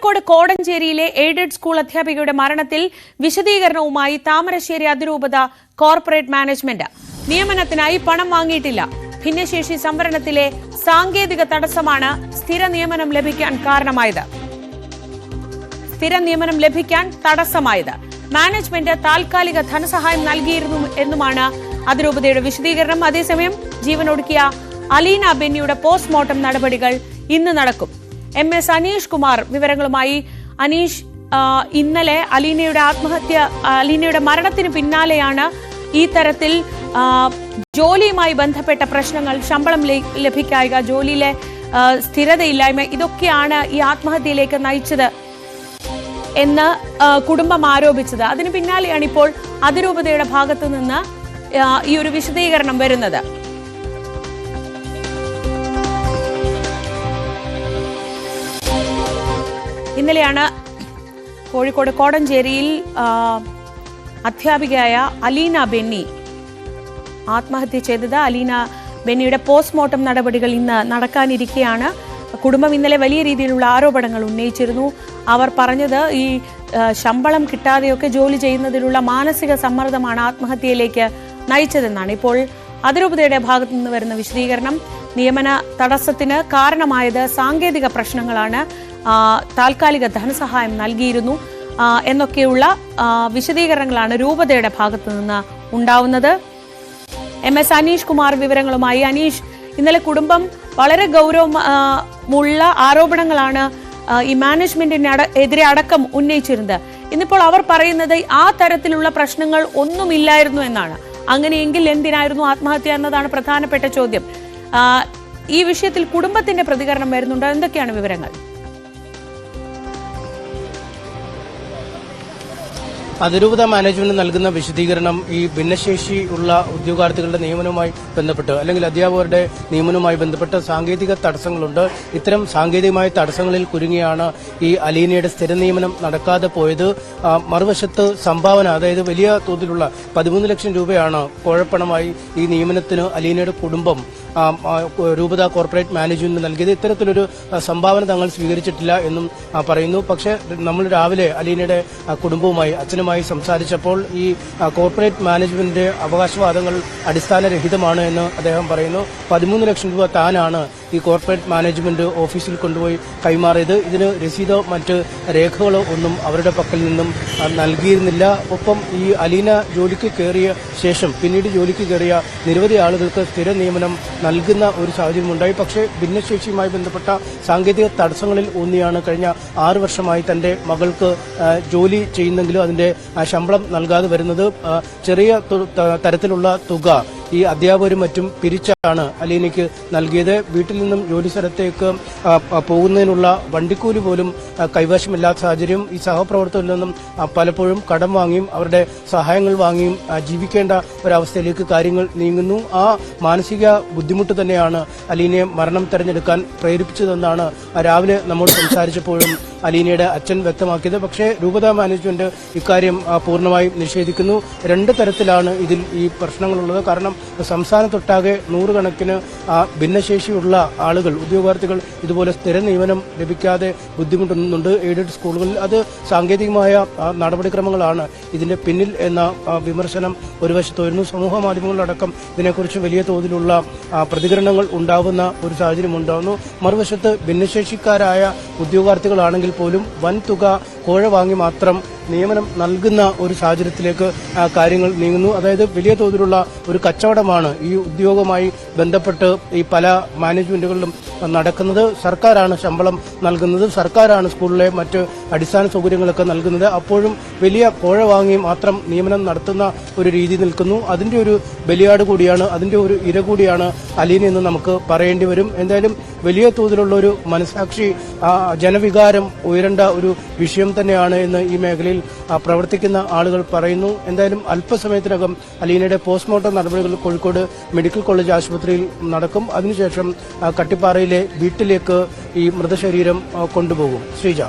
Kozhikode കോടഞ്ചേരിയിലെ aided school അധ്യാപികയുടെ മരണത്തിൽ വിശദീകരണവുമായി താമരശ്ശേരി അതിരൂപത കോർപ്പറേറ്റ് മാനേജ്മെന്റ്. നിയമനത്തിനായി പണം വാങ്ങിയിട്ടില്ല. ഭിന്നശേഷി സംവരണത്തിലെ സാങ്കേതിക തടസ്സമാണ് സ്ഥിര നിയമനം ലഭിക്കാൻ തടസ്സമായത്. മാനേജ്മെന്റ് താൽക്കാലിക ധനസഹായം നൽകിയിരുന്നു എന്നുമാണ് അതിരൂപതയുടെ വിശദീകരണം. അതേസമയം ജീവനൊടുക്കിയ അലീന ബെന്നിയുടെ പോസ്റ്റ്മോർട്ടം നടപടികൾ ഇന്ന് നടക്കും. MS അനീഷ് കുമാർ വിവരങ്ങളുമായി. അനീഷ്, ഇന്നലെ അലീനയുടെ മരണത്തിന് പിന്നാലെയാണ് ഈ തരത്തിൽ ജോലിയുമായി ബന്ധപ്പെട്ട പ്രശ്നങ്ങൾ, ശമ്പളം ലഭിക്കായ്മ, ജോലിയിലെ സ്ഥിരതയില്ലായ്മ, ഇതൊക്കെയാണ് ഈ ആത്മഹത്യയിലേക്ക് നയിച്ചത് എന്ന് കുടുംബം ആരോപിച്ചത്. അതിന് പിന്നാലെയാണ് ഇപ്പോൾ അതിരൂപതയുടെ ഭാഗത്തു നിന്ന് ഈ ഒരു വിശദീകരണം വരുന്നത്. ഇന്നലെയാണ് കോഴിക്കോട് കോടഞ്ചേരിയിൽ അധ്യാപികയായ അലീന ബെന്നി ആത്മഹത്യ ചെയ്തത്. അലീന ബെന്നിയുടെ പോസ്റ്റ്മോർട്ടം നടപടികൾ ഇന്ന് നടക്കാനിരിക്കെയാണ്. കുടുംബം ഇന്നലെ വലിയ രീതിയിലുള്ള ആരോപണങ്ങൾ ഉന്നയിച്ചിരുന്നു. അവർ പറഞ്ഞത് ഈ ശമ്പളം കിട്ടാതെയൊക്കെ ജോലി ചെയ്യുന്നതിലുള്ള മാനസിക സമ്മർദ്ദമാണ് ആത്മഹത്യയിലേക്ക് നയിച്ചതെന്നാണ്. ഇപ്പോൾ അതിരൂപതയുടെ ഭാഗത്തു നിന്ന് വരുന്ന വിശദീകരണം, നിയമന തടസ്സത്തിന് കാരണമായത് സാങ്കേതിക പ്രശ്നങ്ങളാണ്, താൽക്കാലിക ധനസഹായം നൽകിയിരുന്നു എന്നൊക്കെയുള്ള വിശദീകരണങ്ങളാണ് രൂപതയുടെ ഭാഗത്തു നിന്ന് ഉണ്ടാവുന്നത്. MS അനീഷ് കുമാർ വിവരങ്ങളുമായി. അനീഷ്, ഇന്നലെ കുടുംബം വളരെ ഗൗരവമുള്ള ആരോപണങ്ങളാണ് ഈ മാനേജ്മെന്റിനെതിരെ അടക്കം ഉന്നയിച്ചിരുന്നത്. ഇന്നിപ്പോൾ അവർ പറയുന്നത് ആ തരത്തിലുള്ള പ്രശ്നങ്ങൾ ഒന്നുമില്ലായിരുന്നു എന്നാണ്. അങ്ങനെയെങ്കിൽ എന്തിനായിരുന്നു ആത്മഹത്യ എന്നതാണ് പ്രധാനപ്പെട്ട ചോദ്യം. ഈ വിഷയത്തിൽ കുടുംബത്തിന്റെ പ്രതികരണം വരുന്നുണ്ട്. എന്തൊക്കെയാണ് വിവരങ്ങൾ? അതിരൂപത മാനേജ്മെന്റ് നൽകുന്ന വിശദീകരണം ഈ ഭിന്നശേഷി ഉള്ള ഉദ്യോഗാർത്ഥികളുടെ നിയമനവുമായി ബന്ധപ്പെട്ട് അല്ലെങ്കിൽ അധ്യാപകരുടെ നിയമനവുമായി ബന്ധപ്പെട്ട് സാങ്കേതിക തടസ്സങ്ങളുണ്ട്. ഇത്തരം സാങ്കേതികമായ തടസ്സങ്ങളിൽ കുരുങ്ങിയാണ് ഈ അലീനയുടെ സ്ഥിര നിയമനം നടക്കാതെ പോയത്. മറുവശത്ത് സംഭാവന, അതായത് വലിയ തോതിലുള്ള 13 ലക്ഷം രൂപയാണ് കോഴപ്പണമായി ഈ നിയമനത്തിന് അലീനയുടെ കുടുംബം രൂപത കോർപ്പറേറ്റ് മാനേജ്മെന്റ് നൽകിയത്. ഇത്തരത്തിലൊരു സംഭാവന തങ്ങൾ സ്വീകരിച്ചിട്ടില്ല എന്നും പറയുന്നു. പക്ഷേ നമ്മൾ രാവിലെ അലീനയുടെ കുടുംബവുമായി, അച്ഛനുമായി സംസാരിച്ചപ്പോൾ ഈ കോർപ്പറേറ്റ് മാനേജ്മെന്റിന്റെ അവകാശവാദങ്ങൾ അടിസ്ഥാനരഹിതമാണ് എന്ന് അദ്ദേഹം പറയുന്നു. 13 ലക്ഷം രൂപ താനാണ് ഈ കോർപ്പറേറ്റ് മാനേജ്മെന്റ് ഓഫീസിൽ കൊണ്ടുപോയി കൈമാറിയത്. ഇതിന് രസീതോ മറ്റ് രേഖകളോ ഒന്നും അവരുടെ പക്കൽ നിന്നും നൽകിയിരുന്നില്ല. ഒപ്പം ഈ അലീന ജോലിക്ക് കയറിയ ശേഷം പിന്നീട് ജോലിക്ക് കയറിയ നിരവധി ആളുകൾക്ക് സ്ഥിര നിയമനം നൽകുന്ന ഒരു സാഹചര്യമുണ്ടായി. പക്ഷേ ഭിന്നശേഷിയുമായി ബന്ധപ്പെട്ട സാങ്കേതിക തടസ്സങ്ങളിൽ ഊന്നിയാണ് കഴിഞ്ഞ 6 വർഷമായി തന്റെ മകൾക്ക് ജോലി ചെയ്യുന്നെങ്കിലും അതിന്റെ ശമ്പളം നൽകാതെ വരുന്നത്. ചെറിയ തരത്തിലുള്ള തുക ഈ അധ്യാപകരും മറ്റും പിരിച്ചാണ് അലീനയ്ക്ക് നൽകിയത്. വീട്ടിൽ നിന്നും ജോലി സ്ഥലത്തേക്ക് പോകുന്നതിനുള്ള വണ്ടിക്കൂലി പോലും കൈവശമില്ലാത്ത സാഹചര്യം. ഈ സഹപ്രവർത്തകരിൽ നിന്നും പലപ്പോഴും കടം വാങ്ങിയും അവരുടെ സഹായങ്ങൾ വാങ്ങിയും ജീവിക്കേണ്ട ഒരവസ്ഥയിലേക്ക് കാര്യങ്ങൾ നീങ്ങുന്നു. ആ മാനസിക ബുദ്ധിമുട്ട് തന്നെയാണ് അലീനയെ മരണം തെരഞ്ഞെടുക്കാൻ പ്രേരിപ്പിച്ചതെന്നാണ് രാവിലെ നമ്മൾ സംസാരിച്ചപ്പോഴും അലീനയുടെ അച്ഛൻ വ്യക്തമാക്കിയത്. പക്ഷേ രൂപത മാനേജ്മെന്റ് ഇക്കാര്യം പൂർണ്ണമായും നിഷേധിക്കുന്നു. 2 തരത്തിലാണ് ഇതിൽ ഈ പ്രശ്നങ്ങളുള്ളത്. കാരണം സംസ്ഥാനത്തൊട്ടാകെ 100 കണക്കിന് ഭിന്നശേഷിയുള്ള ആളുകൾ, ഉദ്യോഗാർത്ഥികൾ ഇതുപോലെ സ്ഥിര നിയമനം ലഭിക്കാതെ ബുദ്ധിമുട്ടുന്നുണ്ട് എയ്ഡഡ് സ്കൂളുകളിൽ. അത് സാങ്കേതികമായ നടപടിക്രമങ്ങളാണ് ഇതിന്റെ പിന്നിൽ എന്ന വിമർശനം ഒരു വശത്ത് വരുന്നു. സമൂഹ മാധ്യമങ്ങളിലടക്കം ഇതിനെക്കുറിച്ച് വലിയ തോതിലുള്ള പ്രതികരണങ്ങൾ ഉണ്ടാവുന്ന ഒരു സാഹചര്യം ഉണ്ടാവുന്നു. മറുവശത്ത് ഭിന്നശേഷിക്കാരായ ഉദ്യോഗാർത്ഥികളാണെങ്കിൽ പോലും വൻ തുക കോഴ വാങ്ങി മാത്രം നിയമനം നൽകുന്ന ഒരു സാഹചര്യത്തിലേക്ക് കാര്യങ്ങൾ നീങ്ങുന്നു. അതായത് വലിയ തോതിലുള്ള ഒരു കച്ചവടമാണ് ഈ ഉദ്യോഗവുമായി ബന്ധപ്പെട്ട് ഈ പല മാനേജ്മെന്റുകളിലും നടക്കുന്നത്. സർക്കാരാണ് ശമ്പളം നൽകുന്നത്, സർക്കാരാണ് സ്കൂളിലെ മറ്റ് അടിസ്ഥാന സൗകര്യങ്ങളൊക്കെ നൽകുന്നത്. അപ്പോഴും വലിയ കോഴ വാങ്ങി മാത്രം നിയമനം നടത്തുന്ന ഒരു രീതി നിൽക്കുന്നു. അതിന്റെ ഒരു ബലിയാട് കൂടിയാണ്, അതിന്റെ ഒരു ഇര കൂടിയാണ് അലീന എന്ന് നമുക്ക് പറയേണ്ടി വരും. എന്തായാലും വലിയ തോതിലുള്ള ഒരു മനസാക്ഷി ജനവികാരം ഉയരേണ്ട ഒരു വിഷയം തന്നെയാണ് എന്ന് ഈ മേഖലയിൽ പ്രവർത്തിക്കുന്ന ആളുകൾ പറയുന്നു. എന്തായാലും അല്പസമയത്തിനകം അലീനയുടെ പോസ്റ്റ്മോർട്ടം നടപടികൾ കോഴിക്കോട് മെഡിക്കൽ കോളേജ് ആശുപത്രിയിൽ നടക്കും. അതിനുശേഷം കട്ടിപ്പാറയിലെ വീട്ടിലേക്ക് ഈ മൃതശരീരം കൊണ്ടുപോകും. ശ്രീജ.